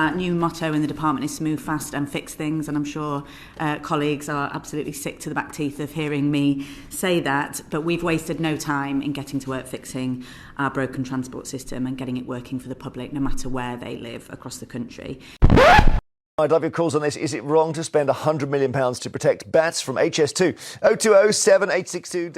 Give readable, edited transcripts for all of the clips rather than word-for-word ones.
Our new motto in the department is move fast and fix things, and I'm sure colleagues are absolutely sick to the back teeth of hearing me say that, but we've wasted no time in getting to work fixing our broken transport system and getting it working for the public no matter where they live across the country. I'd love your calls on this. Is it wrong to spend £100 million to protect bats from HS2? 020 7862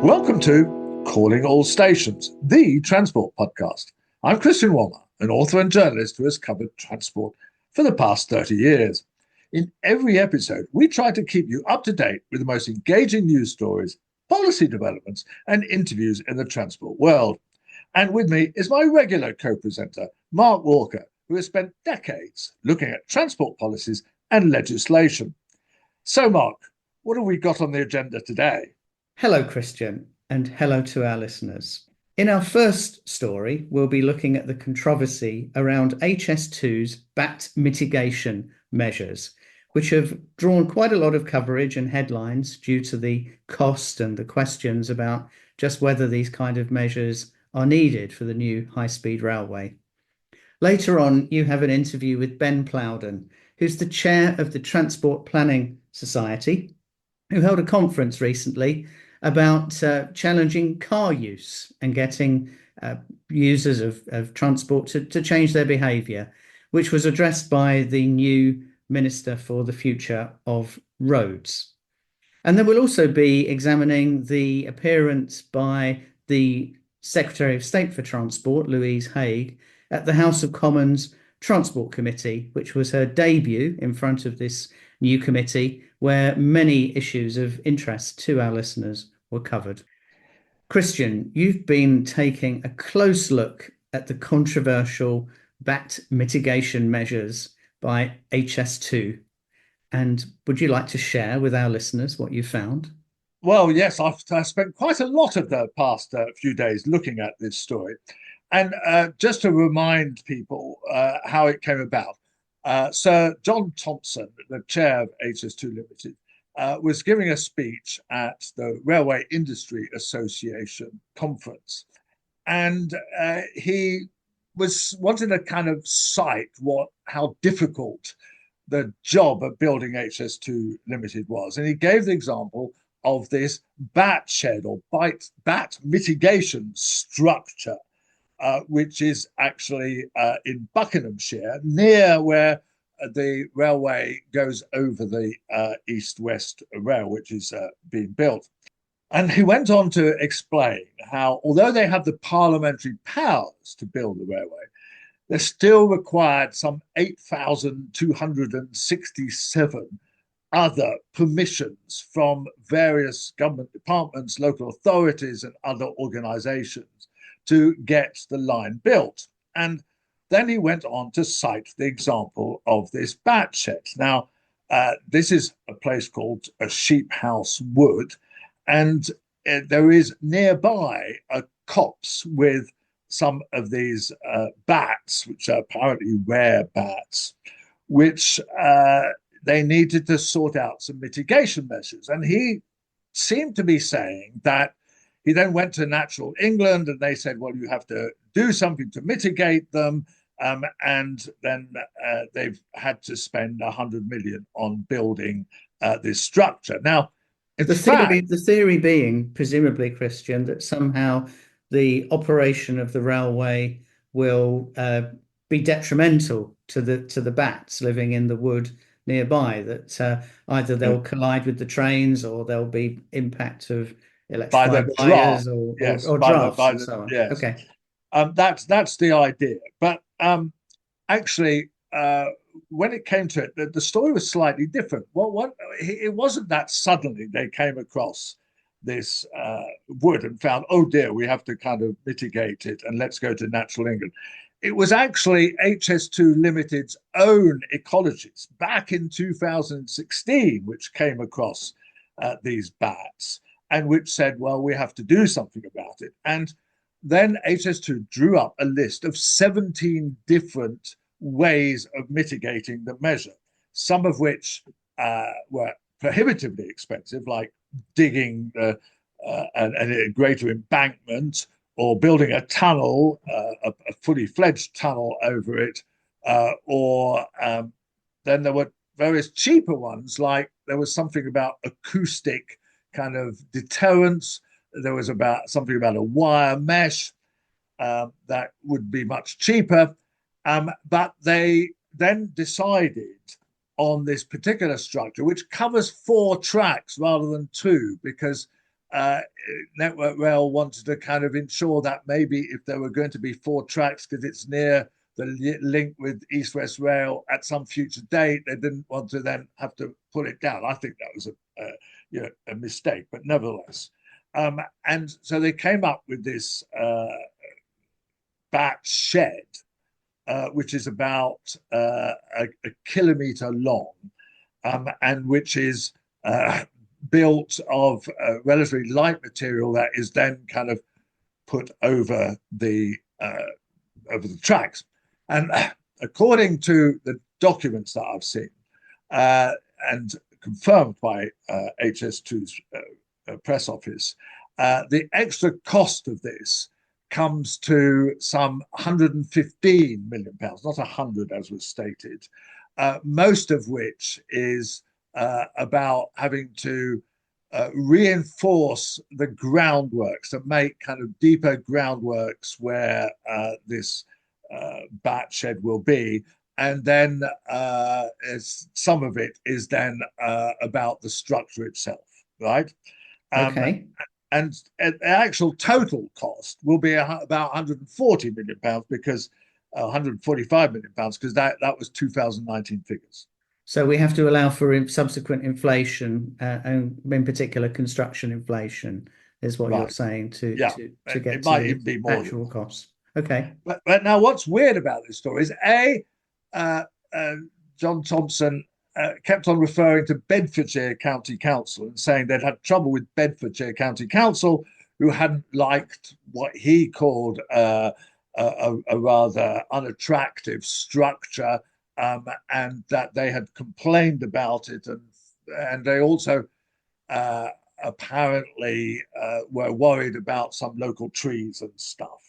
Welcome to Calling All Stations, the transport podcast. I'm Christian Walmer, an author and journalist who has covered transport for the past 30 years. In every episode, we try to keep you up to date with the most engaging news stories, policy developments, and interviews in the transport world. And with me is my regular co-presenter, Mark Walker, who has spent decades looking at transport policies and legislation. So, Mark, what have we got on the agenda today? Hello, Christian, and hello to our listeners. In our first story, we'll be looking at the controversy around HS2's bat mitigation measures, which have drawn quite a lot of coverage and headlines due to the cost and the questions about just whether these kind of measures are needed for the new high-speed railway. Later on, you have an interview with Ben Plowden, who's the chair of the Transport Planning Society, who held a conference recently about challenging car use and getting users of transport to change their behaviour, which was addressed by the new Minister for the Future of Roads. And then we'll also be examining the appearance by the Secretary of State for Transport, Louise, Haigh, at the House of Commons Transport Committee, which was her debut in front of this new committee, where many issues of interest to our listeners were covered. Christian, you've been taking a close look at the controversial bat mitigation measures by HS2. And would you like to share with our listeners what you found? Well, yes, I've spent quite a lot of the past few days looking at this story. And just to remind people how it came about, Sir John Thompson, the chair of HS2 Limited, was giving a speech at the Railway Industry Association conference. And he was wanting to kind of cite how difficult the job of building HS2 Limited was. And he gave the example of this bat shed or bat mitigation structure, which is actually in Buckinghamshire, near where the railway goes over the East-West Rail, which is being built. And he went on to explain how, although they have the parliamentary powers to build the railway, they still required some 8,267 other permissions from various government departments, local authorities, and other organizations to get the line built. And then he went on to cite the example of this bat shed. Now, this is a place called a Sheep House Wood, and there is nearby a copse with some of these bats, which are apparently rare bats, which they needed to sort out some mitigation measures. And he seemed to be saying that he then went to Natural England and they said, well, you have to do something to mitigate them. And then they've had to spend 100 million on building this structure. Now, the theory being, presumably, Christian, that somehow the operation of the railway will be detrimental to the bats living in the wood nearby, that either they'll collide with the trains or there'll be impact of electrified wires or drafts and so on. Yes. Okay. That's the idea. But actually, when it came to it, the story was slightly different. It wasn't that suddenly they came across this wood and found, oh dear, we have to kind of mitigate it and let's go to Natural England. It was actually HS2 Limited's own ecologists back in 2016 which came across these bats and which said, well, we have to do something about it. And then HS2 drew up a list of 17 different ways of mitigating the measure, some of which were prohibitively expensive, like digging a greater embankment or building a tunnel, a fully fledged tunnel over it, or then there were various cheaper ones, like there was something about acoustic kind of deterrence. There was something about a wire mesh that would be much cheaper. But they then decided on this particular structure, which covers 4 tracks rather than 2, because Network Rail wanted to kind of ensure that maybe if there were going to be 4 tracks, because it's near the link with East West Rail at some future date, they didn't want to then have to pull it down. I think that was a mistake, but nevertheless. And so they came up with this bat shed, which is about a kilometre long, and which is built of relatively light material that is then kind of put over the tracks. And according to the documents that I've seen, and confirmed by HS2's press office, the extra cost of this comes to some 115 million pounds, not 100 as was stated, most of which is about having to reinforce the groundworks, to make kind of deeper groundworks where this bat shed will be. And then some of it is then about the structure itself, right? Okay. And the actual total cost will be about 140 million pounds, because 145 million pounds, because that was 2019 figures. So we have to allow for subsequent inflation, and in particular construction inflation, is what you're saying, to get it to might even be more actual costs. Okay. But now what's weird about this story is John Thompson kept on referring to Bedfordshire County Council and saying they'd had trouble with Bedfordshire County Council, who hadn't liked what he called a rather unattractive structure, and that they had complained about it, and they also apparently were worried about some local trees and stuff.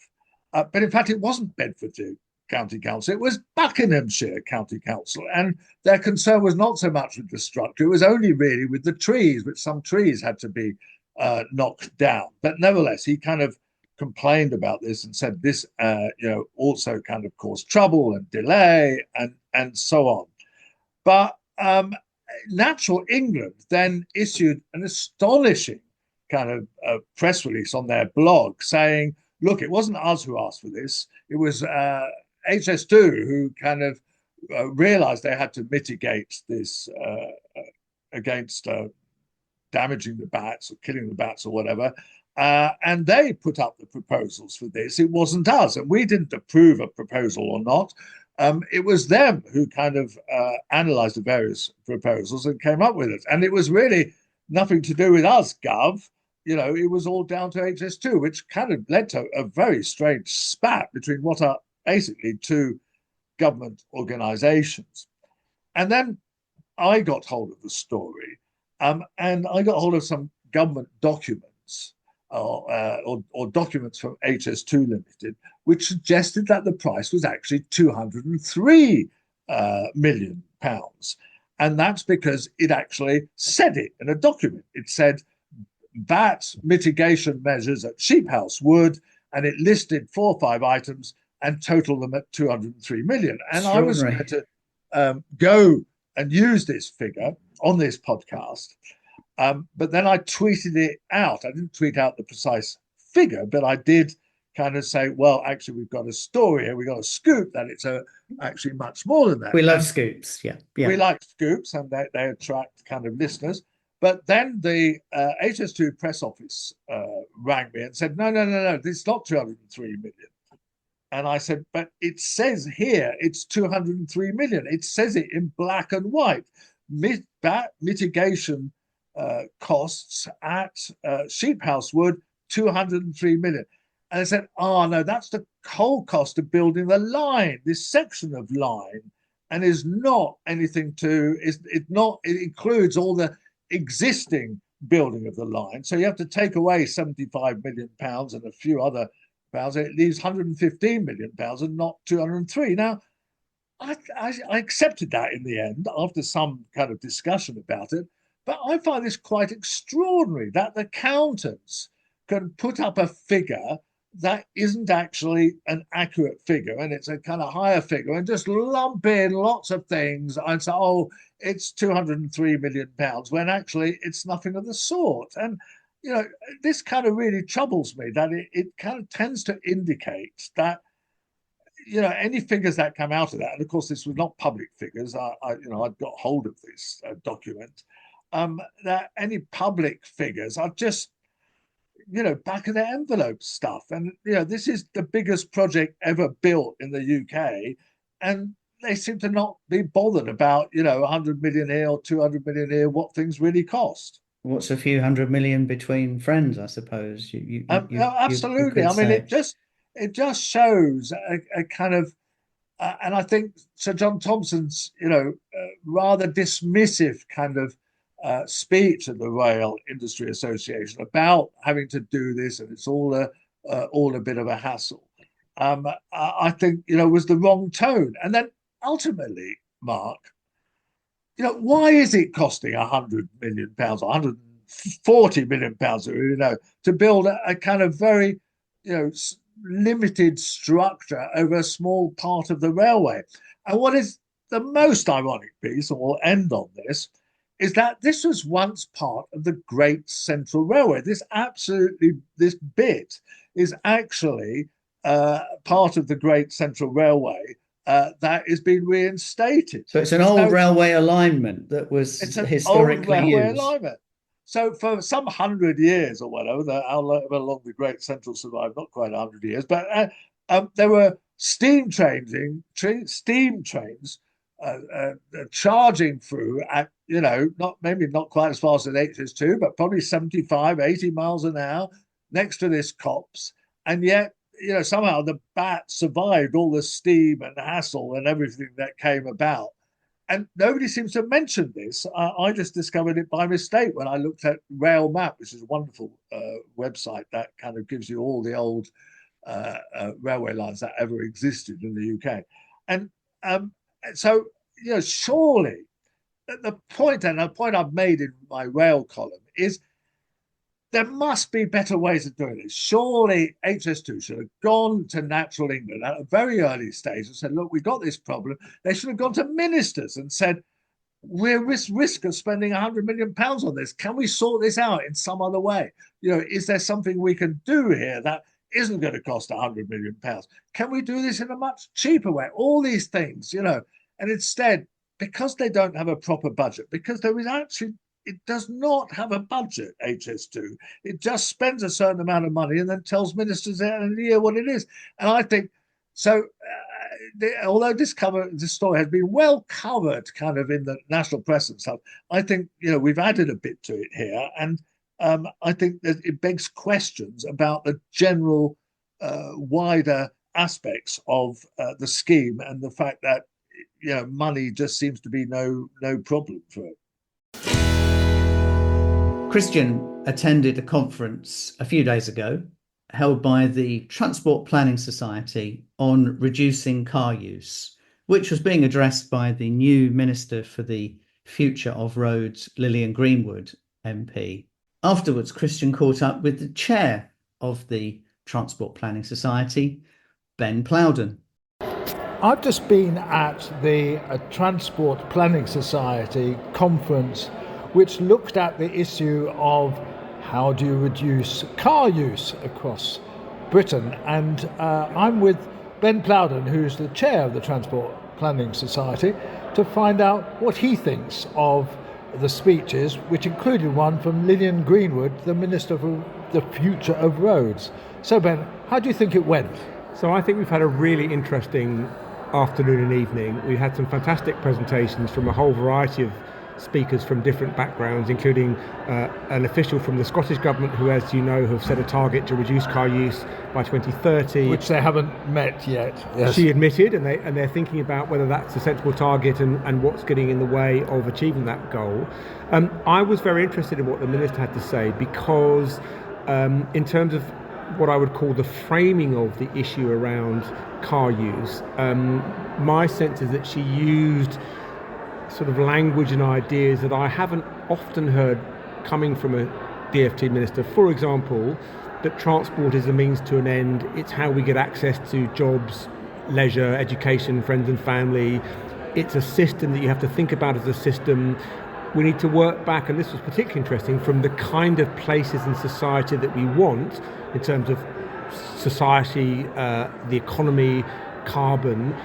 But in fact, it wasn't Bedfordshire County Council, it was Buckinghamshire County Council, and their concern was not so much with the structure, it was only really with the trees, which some trees had to be knocked down. But nevertheless, he kind of complained about this and said this also kind of caused trouble and delay and so on. But Natural England then issued an astonishing kind of press release on their blog saying, look, it wasn't us who asked for this, it was HS2 who kind of realized they had to mitigate this against damaging the bats or killing the bats or whatever. And they put up the proposals for this. It wasn't us. And we didn't approve a proposal or not. It was them who kind of analysed the various proposals and came up with it. And it was really nothing to do with us, Gov. It was all down to HS2, which kind of led to a very strange spat between what are basically 2 government organisations. And then I got hold of the story, and I got hold of some government documents or documents from HS2 Limited, which suggested that the price was actually 203 million pounds. And that's because it actually said it in a document. It said VAT mitigation measures at Sheephouse Wood, and it listed 4 or 5 items and totaled them at 203 million. And I was going to go and use this figure on this podcast. But then I tweeted it out. I didn't tweet out the precise figure, but I did kind of say, well, actually, we've got a story here. We've got a scoop that it's actually much more than that. We love scoops. Yeah. We like scoops, and they attract kind of listeners. But then the HS2 press office rang me and said, no, this is not 203 million. And I said, but it says here it's 203 million. It says it in black and white. Mitigation costs at Sheephouse Wood, 203 million. And I said, oh, no, that's the whole cost of building the line, this section of line, and is not anything to, it includes all the existing building of the line. So you have to take away £75 million and a few other pounds. It leaves £115 million and not 203. Now, I accepted that in the end after some kind of discussion about it. But I find this quite extraordinary that the accountants can put up a figure that isn't actually an accurate figure, and it's a kind of higher figure, and just lump in lots of things and say, oh, it's £203 million, when actually it's nothing of the sort. And, you know, this kind of really troubles me, that it kind of tends to indicate that, you know, any figures that come out of that, and of course this was not public figures, I'd got hold of this document, that any public figures are just, you know, back of the envelope stuff. And, you know, this is the biggest project ever built in the UK. And they seem to not be bothered about, you know, 100 million here or 200 million here, what things really cost. What's a few hundred million between friends, I suppose. Absolutely. I mean, it just shows a kind of, and I think Sir John Thompson's, you know, rather dismissive kind of speech at the Rail Industry Association about having to do this, and it's all a bit of a hassle. I think, you know, was the wrong tone. And then ultimately, Mark, you know, why is it costing £100 million, £140 million, you know, to build a kind of very, you know, limited structure over a small part of the railway? And what is the most ironic piece, and we'll end on this, is that this was once part of the Great Central Railway. This bit is actually part of the Great Central Railway that is being reinstated. So it's an old railway alignment that was historically used. Alignment. So for some 100 years or whatever, however long the Great Central survived, not quite 100 years, but there were steam trains charging through at, you know, maybe not quite as fast as HS2, but probably 75, 80 miles an hour next to this copse. And yet, you know, somehow the bat survived all the steam and hassle and everything that came about. And nobody seems to mention this. I just discovered it by mistake when I looked at Rail Map, which is a wonderful website that kind of gives you all the old railway lines that ever existed in the UK. And so, you know, surely the point I've made in my rail column is there must be better ways of doing this. Surely HS2 should have gone to Natural England at a very early stage and said, look, we've got this problem. They should have gone to ministers and said, we're risk of spending £100 million on this. Can we sort this out in some other way? You know, is there something we can do here that isn't going to cost £100 million? Can we do this in a much cheaper way? All these things, you know, and instead, because they don't have a proper budget, because there is actually, it does not have a budget, HS2. It just spends a certain amount of money and then tells ministers in a year what it is. And I think, so although this story has been well covered kind of in the national press and stuff, I think, you know, we've added a bit to it here. And I think that it begs questions about the general wider aspects of the scheme, and the fact that, you know, money just seems to be no problem for it. Christian attended a conference a few days ago held by the Transport Planning Society on reducing car use, which was being addressed by the new Minister for the Future of Roads, Lillian Greenwood, MP. Afterwards, Christian caught up with the chair of the Transport Planning Society, Ben Plowden. I've just been at the Transport Planning Society conference, which looked at the issue of how do you reduce car use across Britain. And I'm with Ben Plowden, who's the chair of the Transport Planning Society, to find out what he thinks of the speeches, which included one from Lillian Greenwood, the Minister for the Future of Roads. So Ben, how do you think it went? So I think we've had a really interesting afternoon and evening. We had some fantastic presentations from a whole variety of speakers from different backgrounds, including an official from the Scottish Government who, as you know, have set a target to reduce car use by 2030. Which they haven't met yet. Yes. She admitted, and they're thinking about whether that's a sensible target and what's getting in the way of achieving that goal. I was very interested in what the Minister had to say because in terms of what I would call the framing of the issue around car use, my sense is that she used sort of language and ideas that I haven't often heard coming from a DfT minister. For example, that transport is a means to an end. It's how we get access to jobs, leisure, education, friends and family. It's a system that you have to think about as a system. We need to work back, and this was particularly interesting, from the kind of places in society that we want in terms of society, the economy, carbon,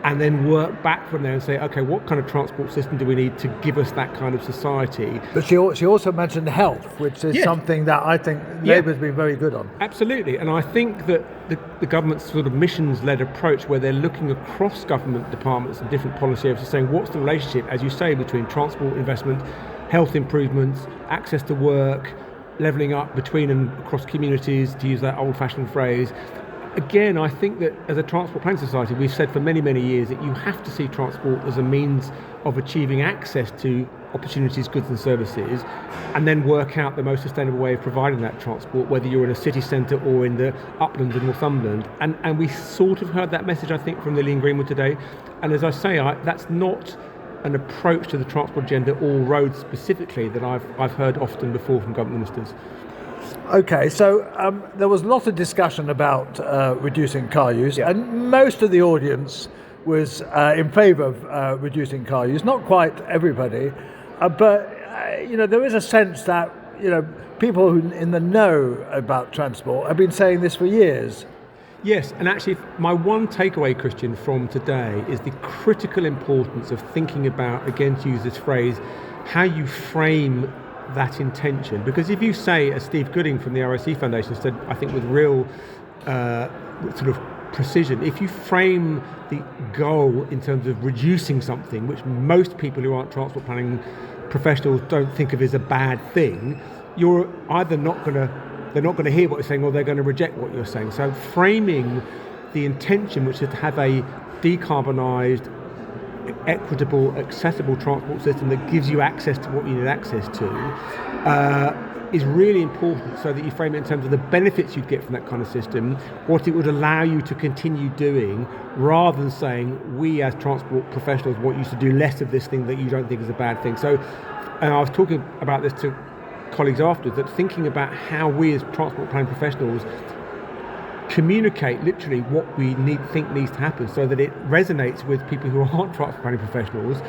and then work back from there and say, okay, what kind of transport system do we need to give us that kind of society? But she also mentioned health, which is something that I think Labour's been very good on. Absolutely, and I think that the government's sort of missions-led approach, where they're looking across government departments and different policy areas, saying what's the relationship, as you say, between transport investment, health improvements, access to work, levelling up between and across communities, to use that old-fashioned phrase. Again, I think that as a transport planning society, we've said for many, many years that you have to see transport as a means of achieving access to opportunities, goods and services, and then work out the most sustainable way of providing that transport, whether you're in a city centre or in the uplands of Northumberland. And we sort of heard that message, I think, from Lillian Greenwood today. And as I say, that's not an approach to the transport agenda, all roads specifically, that I've heard often before from government ministers. Okay, so there was a lot of discussion about reducing car use, and most of the audience was in favour of reducing car use. Not quite everybody, but there is a sense that people who in the know about transport have been saying this for years. Yes, and actually my one takeaway, Christian, from today is the critical importance of thinking about, again to use this phrase, how you frame that intention. Because if you say, as Steve Gooding from the RSE Foundation said, I think with real sort of precision, if you frame the goal in terms of reducing something, which most people who aren't transport planning professionals don't think of as a bad thing, you're either they're not going to hear what you're saying, or they're going to reject what you're saying. So framing the intention, which is to have a decarbonised, equitable, accessible transport system that gives you access to what you need access to, is really important, so that you frame it in terms of the benefits you'd get from that kind of system, what it would allow you to continue doing, rather than saying, we as transport professionals want you to do less of this thing that you don't think is a bad thing. So, and I was talking about this to colleagues afterwards, that thinking about how we as transport planning professionals communicate literally what we think needs to happen, so that it resonates with people who aren't transport planning professionals,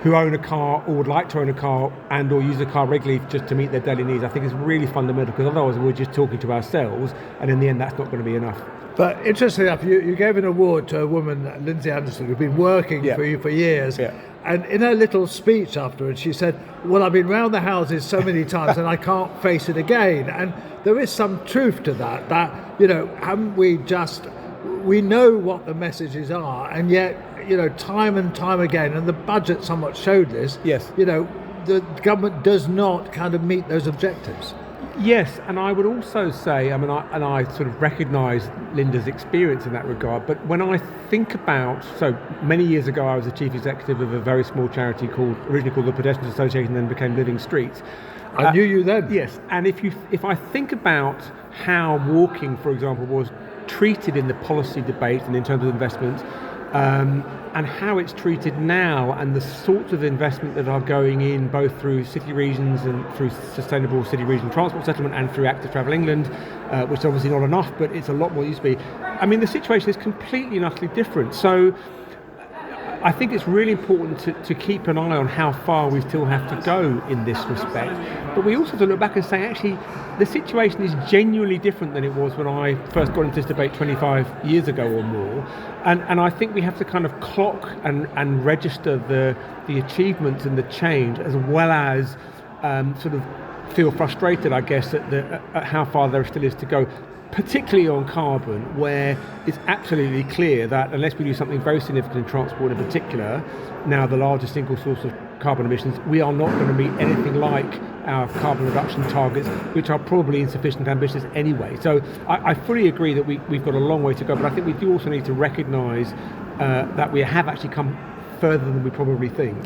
who own a car or would like to own a car and or use a car regularly just to meet their daily needs. I think it's really fundamental, because otherwise we're just talking to ourselves, and in the end that's not going to be enough. But interestingly enough, you gave an award to a woman, Lindsay Anderson, who's been working for you for years. Yeah. And in her little speech afterwards, she said, well, I've been round the houses so many times and I can't face it again. And there is some truth to that, haven't we know what the messages are, and yet, time and time again, and the budget somewhat showed this, the government does not kind of meet those objectives. Yes, and I would also say, I sort of recognise Linda's experience in that regard, but when I think about, so many years ago I was the chief executive of a very small charity originally called the Pedestrians Association, then became Living Streets. I knew you then. Yes, and if I think about how walking, for example, was treated in the policy debate and in terms of investment, and how it's treated now, and the sorts of investment that are going in both through city regions and through sustainable city region transport settlement and through Active Travel England, which is obviously not enough, but it's a lot more than it used to be. The situation is completely and utterly different. So I think it's really important to keep an eye on how far we still have to go in this respect. But we also have to look back and say, actually, the situation is genuinely different than it was when I first got into this debate 25 years ago or more. And I think we have to kind of clock and register the achievements and the change, as well as sort of feel frustrated, I guess, at how far there still is to go, particularly on carbon, where it's absolutely clear that unless we do something very significant in transport in particular, now the largest single source of carbon emissions, we are not going to meet anything like our carbon reduction targets, which are probably insufficient ambitious anyway. So I fully agree that we've got a long way to go, but I think we do also need to recognise that we have actually come further than we probably think.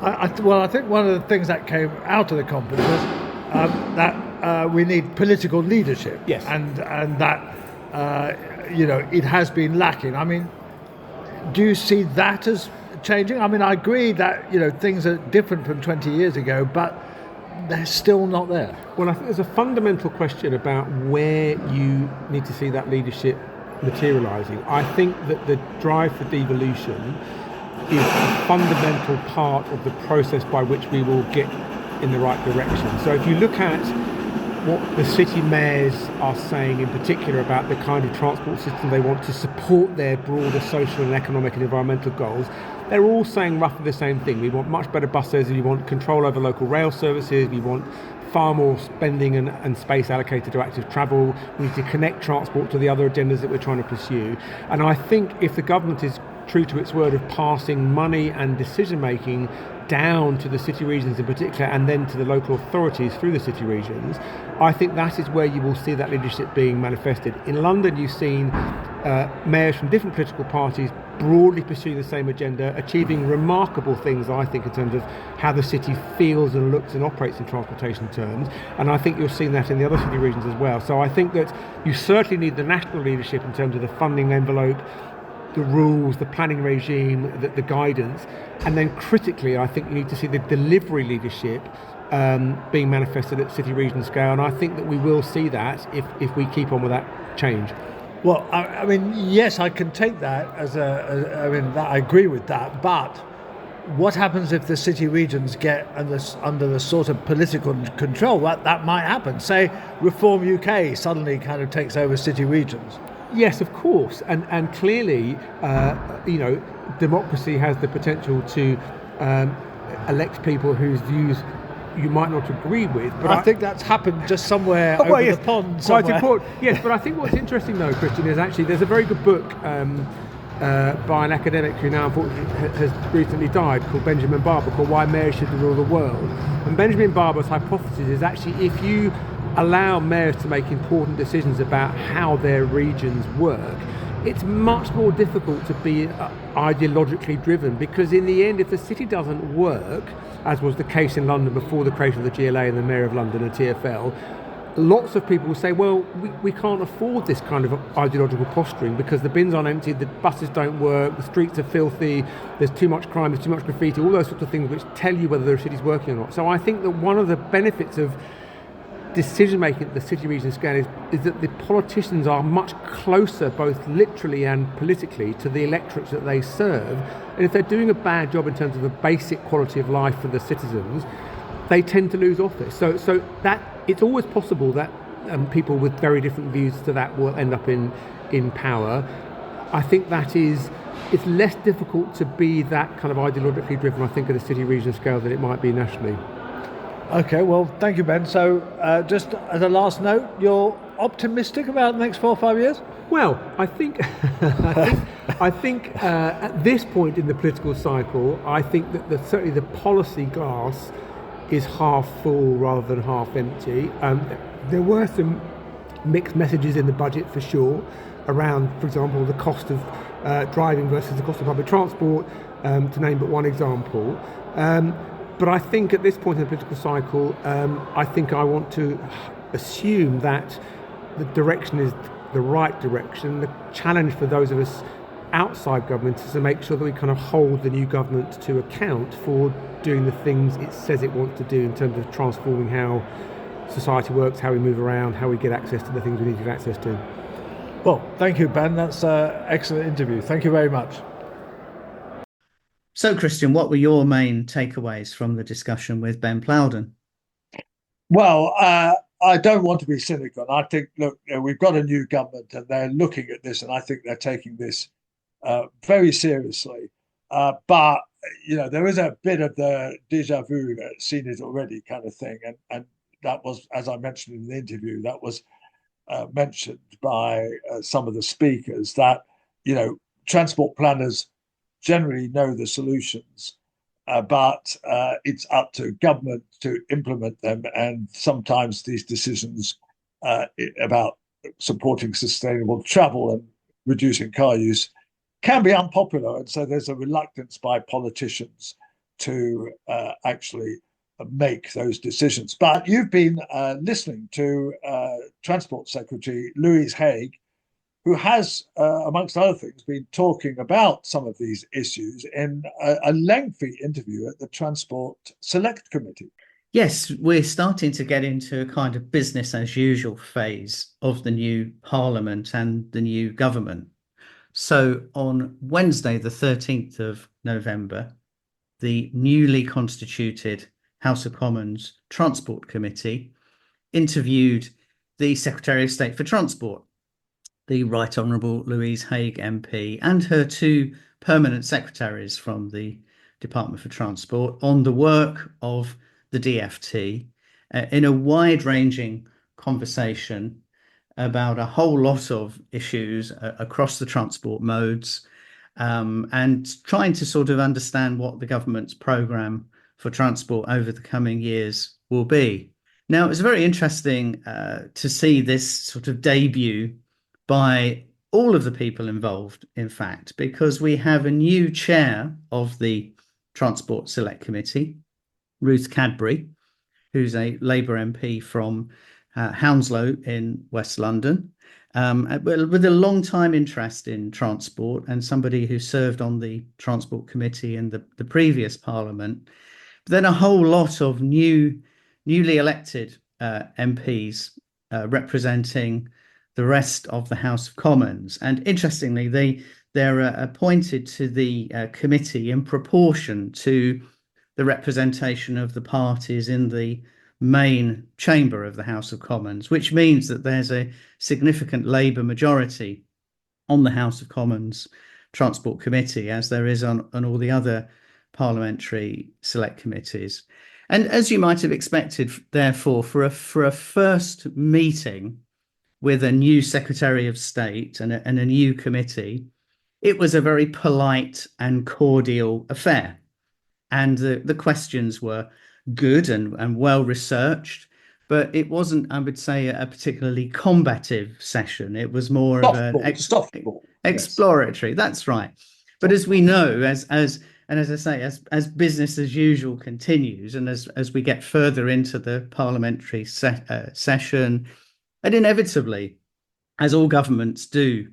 I think one of the things that came out of the conference was that we need political leadership. Yes. And that, it has been lacking. I mean, do you see that as changing? I mean, I agree that, things are different from 20 years ago, but they're still not there. Well, I think there's a fundamental question about where you need to see that leadership materialising. I think that the drive for devolution is a fundamental part of the process by which we will get in the right direction. So if you look at what the city mayors are saying in particular about the kind of transport system they want to support their broader social and economic and environmental goals, they're all saying roughly the same thing. We want much better buses, we want control over local rail services, we want far more spending and space allocated to active travel, we need to connect transport to the other agendas that we're trying to pursue. And I think if the government is true to its word of passing money and decision making down to the city regions in particular, and then to the local authorities through the city regions, I think that is where you will see that leadership being manifested. In London, you've seen mayors from different political parties broadly pursuing the same agenda, achieving remarkable things, I think, in terms of how the city feels and looks and operates in transportation terms. And I think you're seeing that in the other city regions as well. So I think that you certainly need the national leadership in terms of the funding envelope, the rules, the planning regime, the guidance, and then critically, I think you need to see the delivery leadership being manifested at city region scale, and I think that we will see that if we keep on with that change. Well, I mean, yes, I can take that I agree with that, but what happens if the city regions get under the sort of political control? That might happen. Say, Reform UK suddenly kind of takes over city regions. Yes, of course, and clearly, democracy has the potential to elect people whose views you might not agree with. But I think that's happened just somewhere over the pond somewhere. Quite important. Yes, but I think what's interesting though, Christian, is actually there's a very good book by an academic who now unfortunately has recently died, called Benjamin Barber, called Why Mayors Should Rule the World. And Benjamin Barber's hypothesis is actually if you allow mayors to make important decisions about how their regions work, it's much more difficult to be ideologically driven, because in the end, if the city doesn't work, as was the case in London before the creation of the GLA and the Mayor of London and TfL, lots of people will say, well, we can't afford this kind of ideological posturing because the bins aren't empty, the buses don't work, the streets are filthy, there's too much crime, there's too much graffiti, all those sorts of things which tell you whether the city's working or not. So I think that one of the benefits of decision making at the city region scale is that the politicians are much closer, both literally and politically, to the electorates that they serve. And if they're doing a bad job in terms of the basic quality of life for the citizens, they tend to lose office. So that it's always possible that people with very different views to that will end up in power. I think it's less difficult to be that kind of ideologically driven, I think, at a city region scale than it might be nationally. Okay, well, thank you, Ben. So, just as a last note, you're optimistic about the next 4 or 5 years? Well, I think at this point in the political cycle, I think that certainly the policy glass is half full rather than half empty. There were some mixed messages in the budget for sure around, for example, the cost of driving versus the cost of public transport, to name but one example. But I think at this point in the political cycle, I think I want to assume that the direction is the right direction. The challenge for those of us outside government is to make sure that we kind of hold the new government to account for doing the things it says it wants to do in terms of transforming how society works, how we move around, how we get access to the things we need to get access to. Well, thank you, Ben. That's an excellent interview. Thank you very much. So, Christian, what were your main takeaways from the discussion with Ben Plowden? Well, I don't want to be cynical. I think, look, we've got a new government and they're looking at this, and I think they're taking this very seriously. But, there is a bit of the déjà vu, seen it already kind of thing. And that was, as I mentioned in the interview, that was mentioned by some of the speakers, that, transport planners generally know the solutions but it's up to government to implement them. And sometimes these decisions about supporting sustainable travel and reducing car use can be unpopular. And so there's a reluctance by politicians to actually make those decisions. But you've been listening to Transport Secretary Louise Haigh, who has, amongst other things, been talking about some of these issues in a lengthy interview at the Transport Select Committee. Yes, we're starting to get into a kind of business as usual phase of the new Parliament and the new government. So on Wednesday, the 13th of November, the newly constituted House of Commons Transport Committee interviewed the Secretary of State for Transport, the Right Honourable Louise Haigh MP, and her two permanent secretaries from the Department for Transport on the work of the DFT in a wide-ranging conversation about a whole lot of issues across the transport modes, and trying to sort of understand what the government's programme for transport over the coming years will be. Now, it was very interesting to see this sort of debut by all of the people involved, in fact, because we have a new chair of the Transport Select Committee, Ruth Cadbury, who's a Labour MP from Hounslow in West London, with a long time interest in transport and somebody who served on the Transport Committee in the previous Parliament. But then a whole lot of newly elected MPs representing the rest of the House of Commons. And interestingly, they're appointed to the committee in proportion to the representation of the parties in the main chamber of the House of Commons, which means that there's a significant Labour majority on the House of Commons Transport Committee, as there is on all the other parliamentary select committees. And as you might have expected, therefore, for a first meeting with a new Secretary of State and a new committee, it was a very polite and cordial affair. And the questions were good and well researched, but it wasn't, I would say, a particularly combative session. It was more of an exploratory. Yes. That's right. But as we know, as I say, as business as usual continues, and as we get further into the parliamentary session, and inevitably, as all governments do,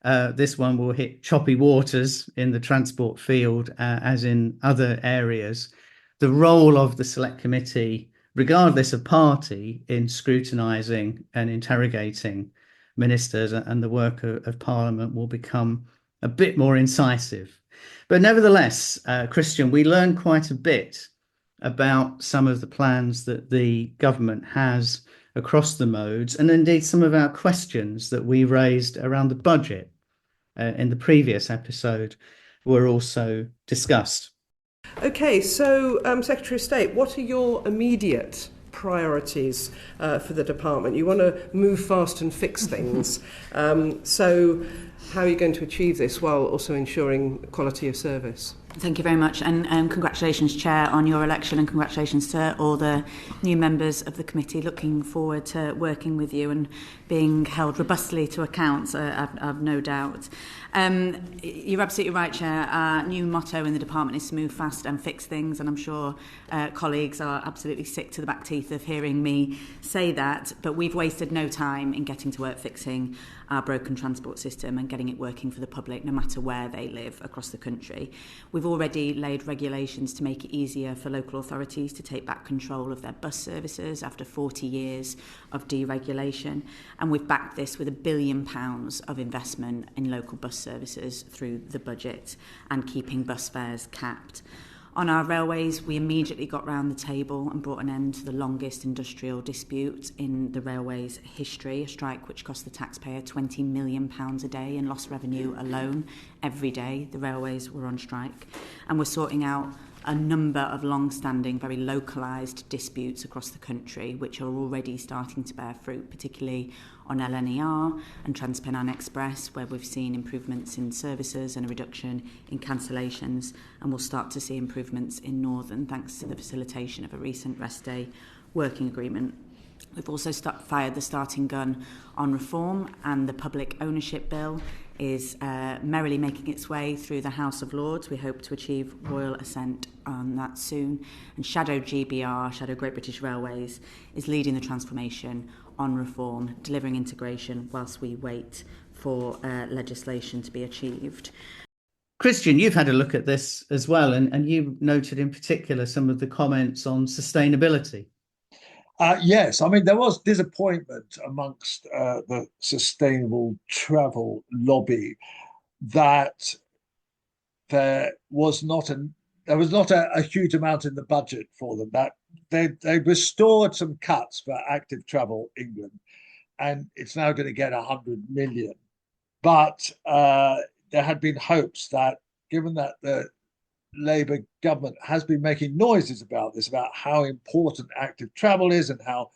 this one will hit choppy waters in the transport field, as in other areas. The role of the Select Committee, regardless of party, in scrutinising and interrogating ministers and the work of Parliament will become a bit more incisive. But nevertheless, Christian, we learned quite a bit about some of the plans that the government has across the modes, and indeed some of our questions that we raised around the budget in the previous episode were also discussed. Okay, so Secretary of State, what are your immediate priorities for the department? You want to move fast and fix things. So how are you going to achieve this while also ensuring quality of service? Thank you very much, and congratulations, Chair, on your election, and congratulations to all the new members of the committee. Looking forward to working with you and being held robustly to account, I've no doubt. You're absolutely right, Chair. Our new motto in the department is move fast and fix things, and I'm sure colleagues are absolutely sick to the back teeth of hearing me say that, but we've wasted no time in getting to work fixing our broken transport system and getting it working for the public, no matter where they live across the country. We've already laid regulations to make it easier for local authorities to take back control of their bus services after 40 years of deregulation, and we've backed this with £1 billion of investment in local bus services through the budget and keeping bus fares capped. On our railways, we immediately got round the table and brought an end to the longest industrial dispute in the railways' history, a strike which cost the taxpayer £20 million a day in lost revenue alone. Every day the railways were on strike. And we're sorting out a number of long-standing, very localised disputes across the country, which are already starting to bear fruit, particularly on LNER and TransPennine Express, where we've seen improvements in services and a reduction in cancellations, and we'll start to see improvements in Northern thanks to the facilitation of a recent rest day working agreement. We've also fired the starting gun on reform, and the public ownership bill is merrily making its way through the House of Lords. We hope to achieve royal assent on that soon. And Shadow GBR, Shadow Great British Railways, is leading the transformation on reform, delivering integration whilst we wait for legislation to be achieved. Christian, you've had a look at this as well, and you noted in particular some of the comments on sustainability. Yes, I mean, there was disappointment amongst the sustainable travel lobby that there was not a huge amount in the budget for them. That they restored some cuts for Active Travel England, and it's now going to get 100 million. But there had been hopes that, given that the Labour government has been making noises about this, about how important active travel is, and how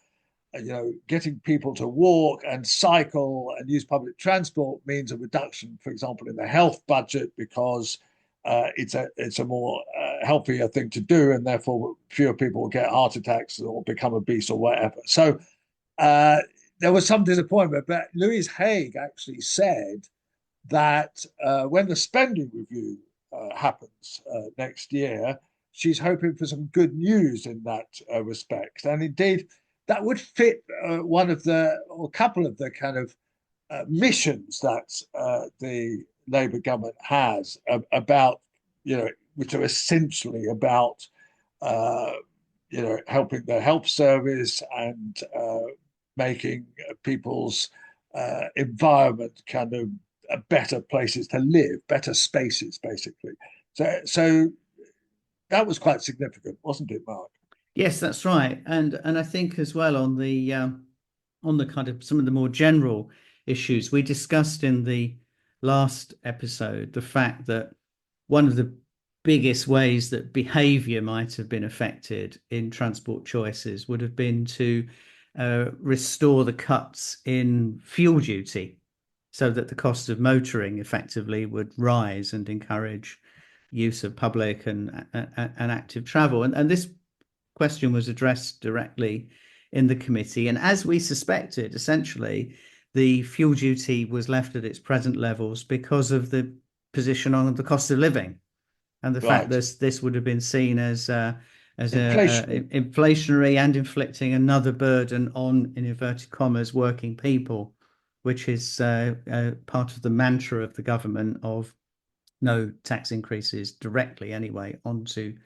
getting people to walk and cycle and use public transport means a reduction, for example, in the health budget, because it's a more healthier thing to do, and therefore fewer people will get heart attacks or become obese or whatever. So there was some disappointment, but Louise Haigh actually said that when the spending review happens next year, she's hoping for some good news in that respect. And indeed, that would fit one of the, or a couple of the kind of missions that the Labour government has about, which are essentially about, helping the health service and making people's environment kind of better places to live, better spaces, basically. So that was quite significant, wasn't it, Mark? Yes, that's right. And I think as well on the kind of some of the more general issues we discussed in the last episode, the fact that one of the biggest ways that behaviour might have been affected in transport choices would have been to restore the cuts in fuel duty, so that the cost of motoring effectively would rise and encourage use of public and active travel. And this question was addressed directly in the committee. And as we suspected, essentially, the fuel duty was left at its present levels because of the position on the cost of living, and the fact that this would have been seen as inflationary and inflicting another burden on, in inverted commas, working people, which is part of the mantra of the government of no tax increases directly anyway onto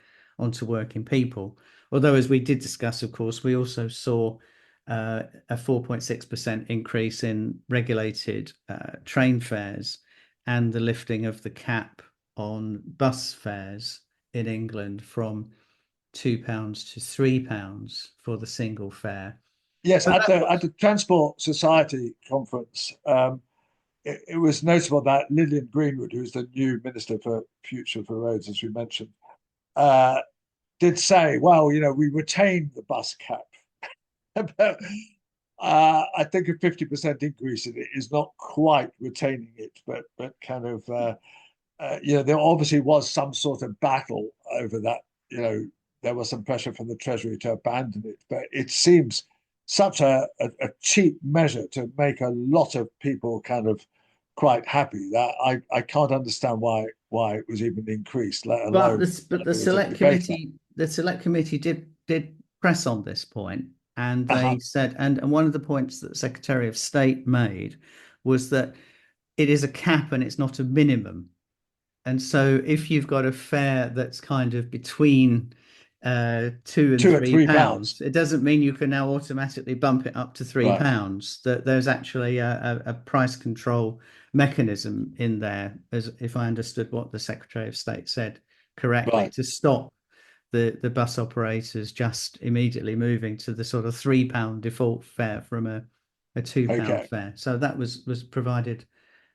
working people. Although, as we did discuss, of course, we also saw a 4.6% increase in regulated train fares and the lifting of the cap on bus fares in England from £2 to £3 for the single fare. Yes, at the Transport Society conference, it was notable that Lillian Greenwood, who's the new Minister for Future for Roads, as we mentioned, did say, well, we retained the bus cap. But I think a 50% increase in it is not quite retaining it, but kind of, there obviously was some sort of battle over that. There was some pressure from the Treasury to abandon it, but it seems such a cheap measure to make a lot of people kind of quite happy that I can't understand why it was even increased, let alone. But the select committee did press on this point, and they said, and one of the points that the Secretary of State made was that it is a cap and it's not a minimum. And so if you've got a fare that's kind of between £2 and £3, it doesn't mean you can now automatically bump it up to £3. That there's actually a price control mechanism in there, as if I understood what the Secretary of State said correctly, to stop the bus operators just immediately moving to the sort of £3 default fare from a £2 fare. So that was provided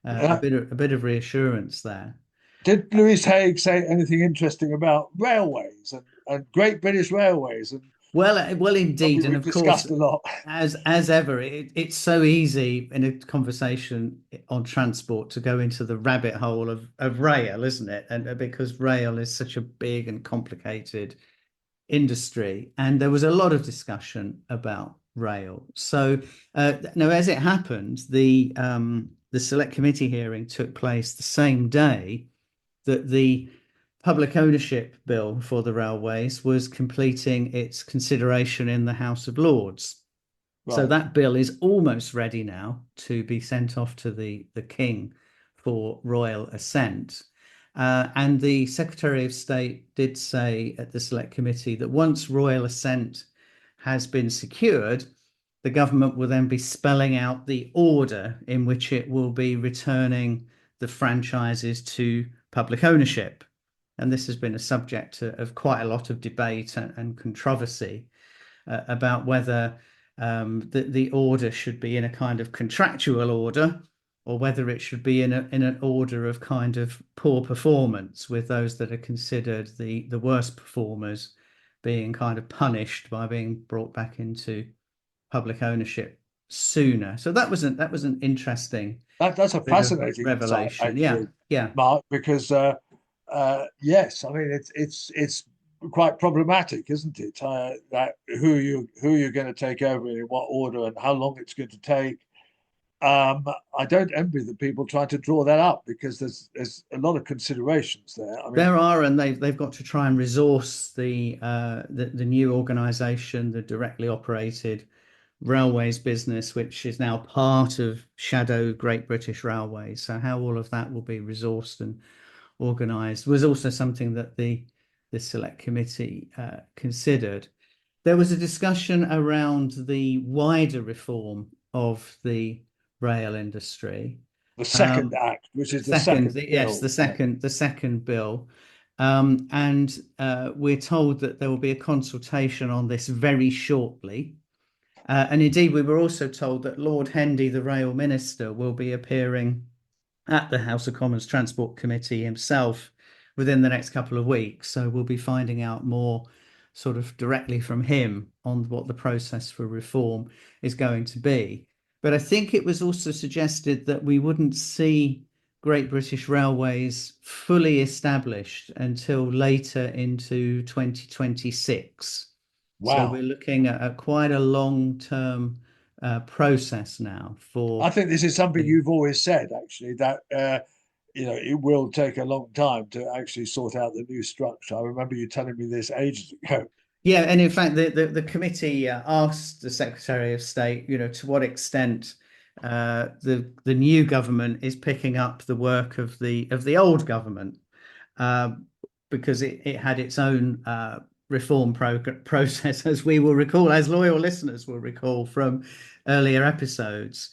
a bit of reassurance there. Did Louise Haigh say anything interesting about railways and Great British Railways and Well, indeed, something and we've of course, discussed a lot? as ever, it's so easy in a conversation on transport to go into the rabbit hole of rail, isn't it? And because rail is such a big and complicated industry, and there was a lot of discussion about rail. So now, as it happened, the select committee hearing took place the same day that the public ownership bill for the railways was completing its consideration in the House of Lords. So Right. that bill is almost ready now to be sent off to the King for royal assent. And the Secretary of State did say at the Select Committee that once royal assent has been secured, the government will then be spelling out the order in which it will be returning the franchises to public ownership. And this has been a subject of quite a lot of debate and controversy about whether the order should be in a kind of contractual order, or whether it should be in an order of kind of poor performance, with those that are considered the worst performers being kind of punished by being brought back into public ownership sooner. So that was an interesting That's a bit of fascinating insight, revelation. Yeah, actually, yeah. Mark, because yes, I mean it's quite problematic, isn't it? That who you're going to take over in what order and how long it's going to take. I don't envy the people trying to draw that up because there's a lot of considerations there. I mean, There are, and they've got to try and resource the new organisation, the directly operated railways business, which is now part of Shadow Great British Railways. So how all of that will be resourced and organised was also something that the select committee considered. There was a discussion around the wider reform of the rail industry. the second act, which is the Second, second yes, bill. the second bill. And we're told that there will be a consultation on this very shortly. And indeed, we were also told that Lord Hendy, the rail minister, will be appearing at the House of Commons Transport Committee himself within the next couple of weeks. So we'll be finding out more sort of directly from him on what the process for reform is going to be. But I think it was also suggested that we wouldn't see Great British Railways fully established until later into 2026. So Wow. we're looking at quite a long-term process now I for think this is something you've always said, actually, that it will take a long time to actually sort out the new structure. I remember you telling me this ages ago. Yeah, and in fact, the committee asked the Secretary of State, to what extent the new government is picking up the work of the old government, uh, because it had its own reform process, as we will recall, as loyal listeners will recall from earlier episodes,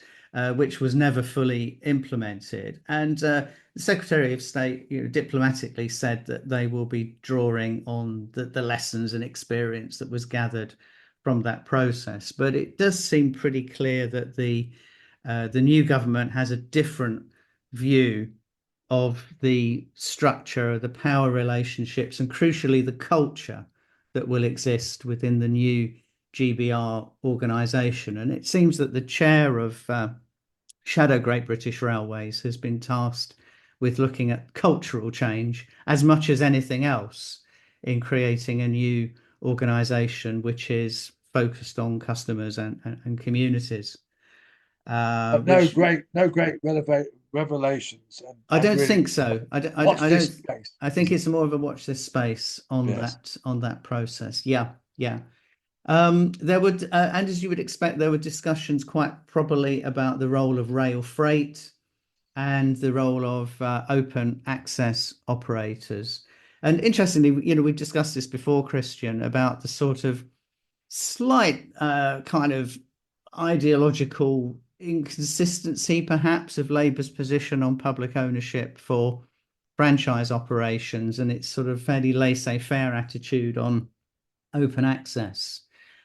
which was never fully implemented. And the Secretary of State, diplomatically said that they will be drawing on the lessons and experience that was gathered from that process. But it does seem pretty clear that the new government has a different view of the structure, the power relationships, and crucially the culture that will exist within the new GBR organisation. And it seems that the chair of Shadow Great British Railways has been tasked with looking at cultural change as much as anything else in creating a new organisation which is focused on customers and communities. No Which great, no great revelations. I don't Really, think so. watch I this don't. space. I think it's more of a watch this space Yes. on that process. Yeah, yeah. There would, and as you would expect, there were discussions quite probably about the role of rail freight and the role of open access operators. And interestingly, we've discussed this before, Christian, about the sort of slight kind of ideological inconsistency, perhaps, of Labour's position on public ownership for franchise operations and its sort of fairly laissez-faire attitude on open access.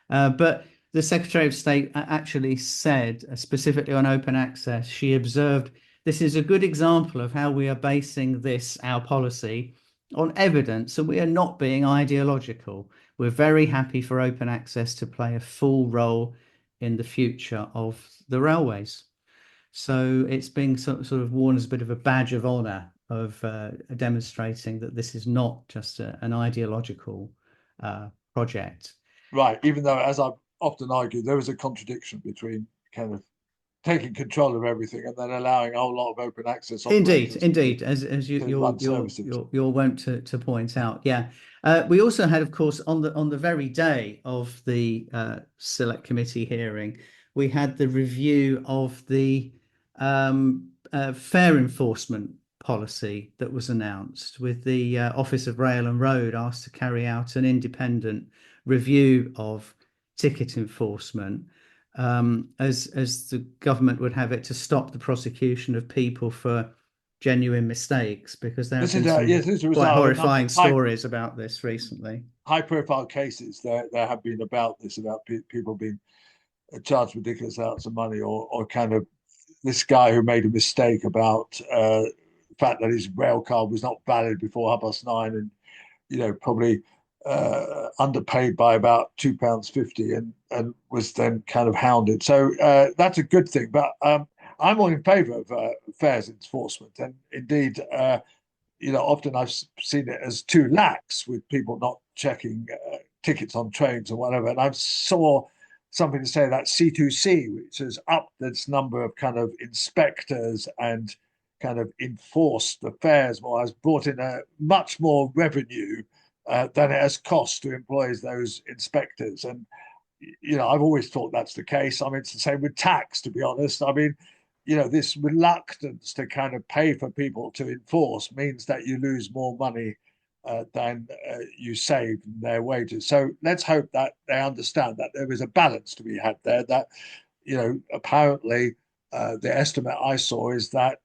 But the Secretary of State actually said, specifically on open access, she observed this is a good example of how we are basing our policy, on evidence, and we are not being ideological. We're very happy for open access to play a full role in the future of the railways. So it's being sort of worn as a bit of a badge of honour of demonstrating that this is not just an ideological project. Right, even though, as I've often argued, there is a contradiction between kind of taking control of everything and then allowing a whole lot of open access. Indeed, as you're wont to point out. Yeah, we also had, of course, on the very day of the select committee hearing, we had the review of the fare enforcement policy that was announced, with the Office of Rail and Road asked to carry out an independent review of ticket enforcement, as the government would have it, to stop the prosecution of people for genuine mistakes, because there have been some quite horrifying stories about this recently. High-profile cases there have been about this, about people being charged ridiculous amounts of money, or kind of this guy who made a mistake about the fact that his rail card was not valid before 9:30, and probably underpaid by about £2.50, and was then kind of hounded. So that's a good thing. But I'm all in favour of fares enforcement, and indeed, often I've seen it as too lax, with people not checking tickets on trains or whatever. And I saw something to say that C2C, which has upped its number of kind of inspectors and kind of enforced the fares more, has brought in a much more revenue than it has cost to employ those inspectors. And, I've always thought that's the case. I mean, it's the same with tax, to be honest. I mean, this reluctance to kind of pay for people to enforce means that you lose more money than you save in their wages. So let's hope that they understand that there is a balance to be had there, that, apparently the estimate I saw is that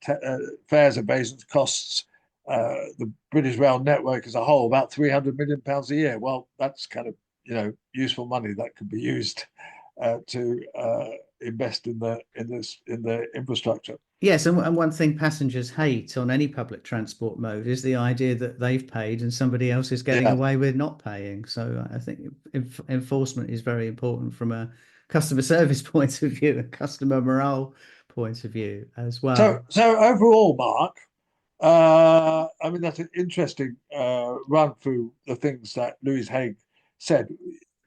fares evasion costs the British rail network as a whole about £300 million a year. Well, that's kind of useful money that could be used to invest in the infrastructure. Yes, and one thing passengers hate on any public transport mode is the idea that they've paid and somebody else is getting away with not paying. So I think enforcement is very important from a customer service point of view and customer morale point of view as well. So overall, Mark, I mean, that's an interesting run through the things that Louise Haigh said.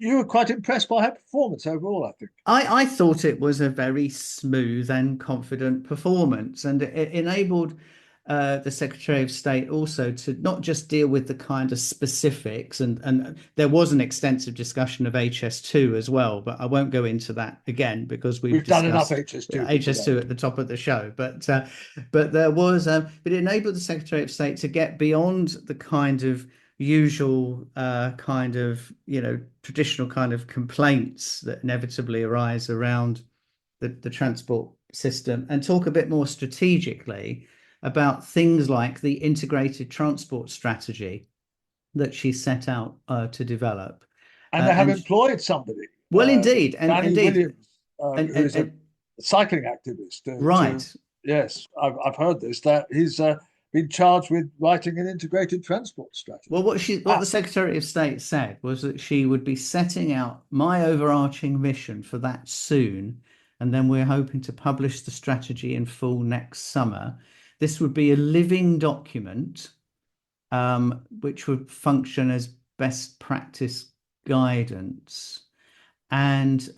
You were quite impressed by her performance overall, I think. I thought it was a very smooth and confident performance, and it enabled the Secretary of State also to not just deal with the kind of specifics, and there was an extensive discussion of HS2 as well, but I won't go into that again because we've done enough HS2 at the top of the show. But there was, but it enabled the Secretary of State to get beyond the kind of usual traditional kind of complaints that inevitably arise around the transport system, and talk a bit more strategically about things like the integrated transport strategy that she set out to develop. And they have employed somebody. Well, indeed. Danny Williams, who's a cycling activist. Right. Yes, I've heard this, that he's been charged with writing an integrated transport strategy. Well, what the Secretary of State said was that she would be setting out my overarching mission for that soon, and then we're hoping to publish the strategy in full next summer. This would be a living document, which would function as best practice guidance. And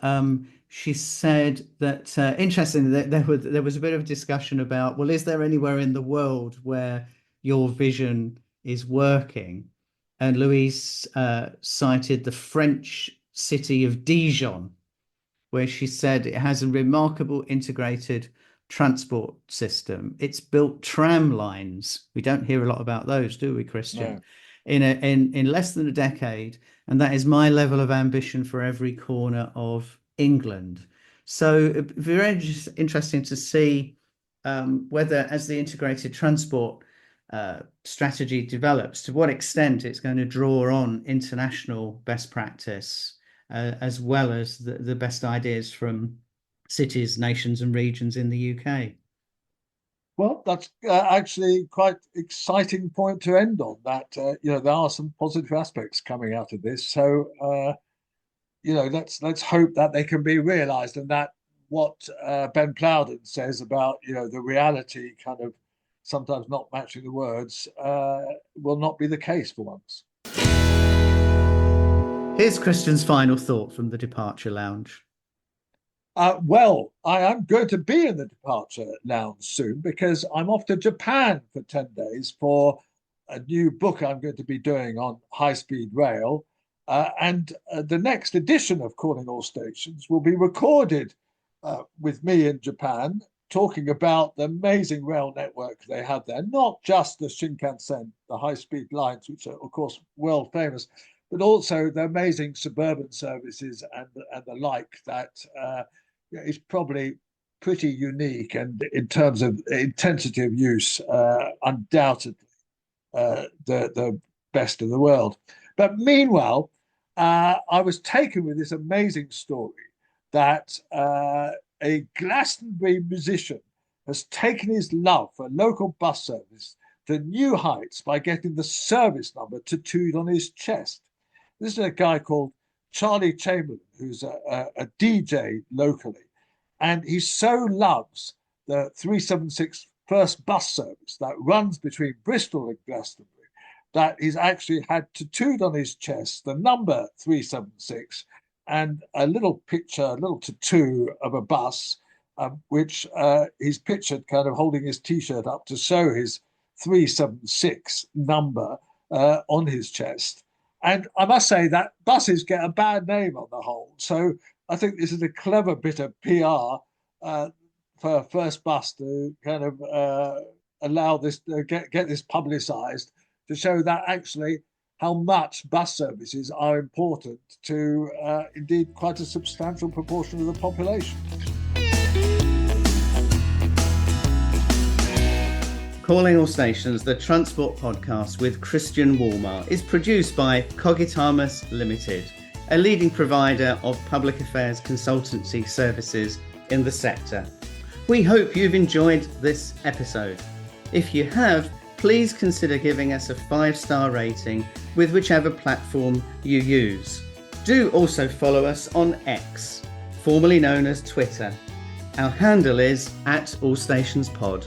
she said that, interestingly, there was a bit of discussion about, well, is there anywhere in the world where your vision is working? And Louise cited the French city of Dijon, where she said it has a remarkable integrated transport system. It's built tram lines. We don't hear a lot about those, do we, Christian? No. In less than a decade, and that is my level of ambition for every corner of England. So it'd be very interesting to see whether, as the integrated transport strategy develops, to what extent it's going to draw on international best practice, as well as the best ideas from cities, nations and regions in the UK. Well, that's actually quite exciting point to end on. That there are some positive aspects coming out of this. So let's hope that they can be realised, and that what Ben Plowden says about the reality kind of sometimes not matching the words will not be the case for once. Here's Christian's final thought from the Departure Lounge. Well, I am going to be in the Departure Lounge soon because I'm off to Japan for 10 days for a new book I'm going to be doing on high-speed rail. And the next edition of Calling All Stations will be recorded with me in Japan, talking about the amazing rail network they have there, not just the Shinkansen, the high-speed lines, which are, of course, world famous, but also the amazing suburban services and the like that is probably pretty unique, and in terms of intensity of use, undoubtedly the best in the world. But meanwhile, I was taken with this amazing story that a Glastonbury musician has taken his love for local bus service to new heights by getting the service number tattooed on his chest. This is a guy called Charlie Chamberlain, who's a DJ locally, and he so loves the 376 first bus service that runs between Bristol and Glastonbury that he's actually had tattooed on his chest the number 376 and a little picture, a little tattoo of a bus, which he's pictured kind of holding his T-shirt up to show his 376 number on his chest. And I must say that buses get a bad name on the whole. So I think this is a clever bit of PR for First Bus to kind of allow this, get this publicised, to show that actually how much bus services are important to indeed quite a substantial proportion of the population. Calling All Stations, the transport podcast with Christian Walmart, is produced by Cogitamus Limited, a leading provider of public affairs consultancy services in the sector. We hope you've enjoyed this episode. If you have, please consider giving us a 5-star rating with whichever platform you use. Do also follow us on X, formerly known as Twitter. Our handle is @AllStationsPod.